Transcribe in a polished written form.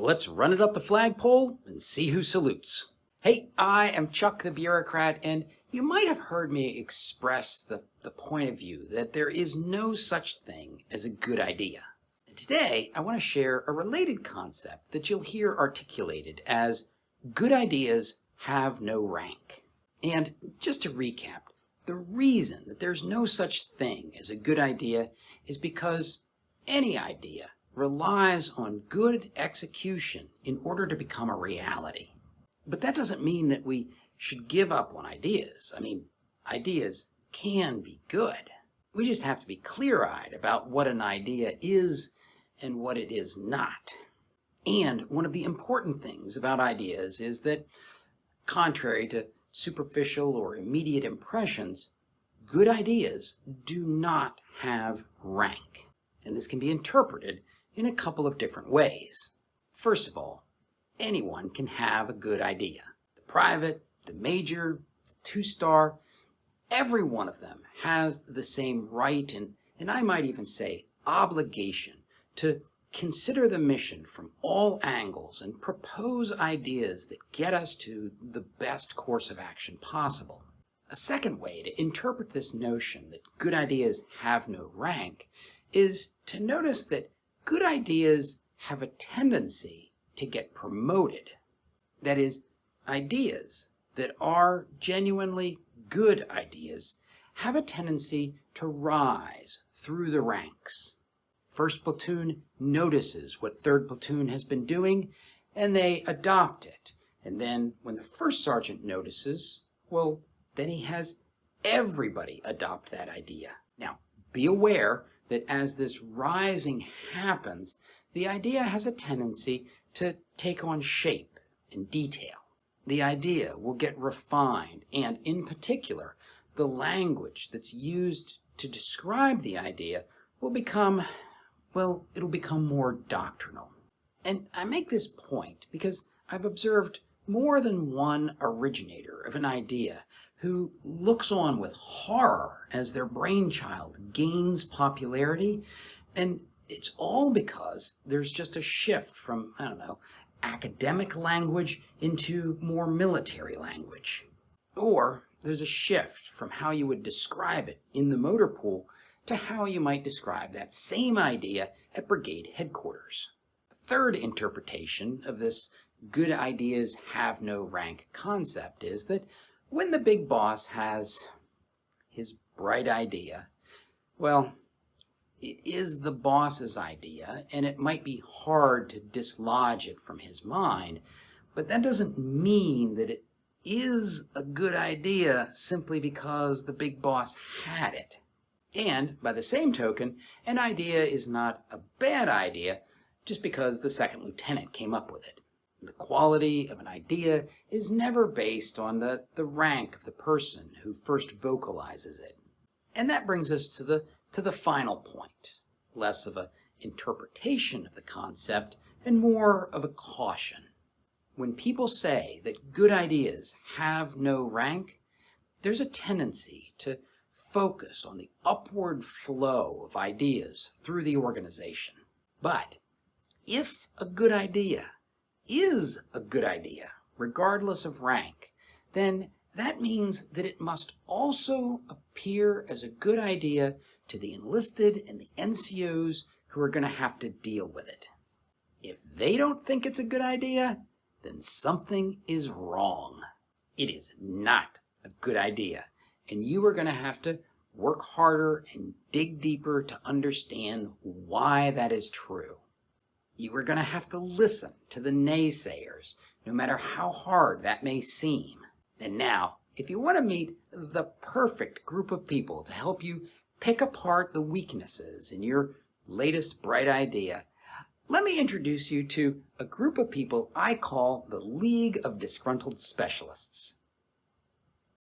let's run it up the flagpole and see who salutes. Hey, I am Chuck the Bureaucrat, and you might have heard me express the point of view that there is no such thing as a good idea. And today, I want to share a related concept that you'll hear articulated as good ideas have no rank. And just to recap, the reason that there's no such thing as a good idea is because any idea relies on good execution in order to become a reality. But that doesn't mean that we should give up on ideas. I mean, ideas can be good. We just have to be clear-eyed about what an idea is and what it is not. And one of the important things about ideas is that, contrary to superficial or immediate impressions, good ideas do not have rank. And this can be interpreted in a couple of different ways. First of all, anyone can have a good idea. The private, the major, the two-star, every one of them has the same right and I might even say obligation to consider the mission from all angles and propose ideas that get us to the best course of action possible. A second way to interpret this notion that good ideas have no rank is to notice that good ideas have a tendency to get promoted. That is, ideas that are genuinely good ideas have a tendency to rise through the ranks. First platoon notices what third platoon has been doing, and they adopt it. And then when the first sergeant notices, well, then he has everybody adopt that idea. Now, be aware that as this rising happens, the idea has a tendency to take on shape and detail. The idea will get refined, and in particular, the language that's used to describe the idea will become, well, it'll become more doctrinal. And I make this point because I've observed more than one originator of an idea who looks on with horror as their brainchild gains popularity, and it's all because there's just a shift from, academic language into more military language. Or there's a shift from how you would describe it in the motor pool to how you might describe that same idea at brigade headquarters. The third interpretation of this good ideas have no rank concept is that when the big boss has his bright idea, well, it is the boss's idea, and it might be hard to dislodge it from his mind, but that doesn't mean that it is a good idea simply because the big boss had it. And, by the same token, an idea is not a bad idea just because the second lieutenant came up with it. The quality of an idea is never based on the rank of the person who first vocalizes it. And that brings us to the final point, less of an interpretation of the concept and more of a caution. When people say that good ideas have no rank, there's a tendency to focus on the upward flow of ideas through the organization. But if a good idea is a good idea, regardless of rank, then that means that it must also appear as a good idea to the enlisted and the NCOs who are going to have to deal with it. If they don't think it's a good idea, then something is wrong. It is not a good idea, and you are going to have to work harder and dig deeper to understand why that is true. You are going to have to listen to the naysayers, no matter how hard that may seem. And now, if you want to meet the perfect group of people to help you pick apart the weaknesses in your latest bright idea, let me introduce you to a group of people I call the League of Disgruntled Specialists.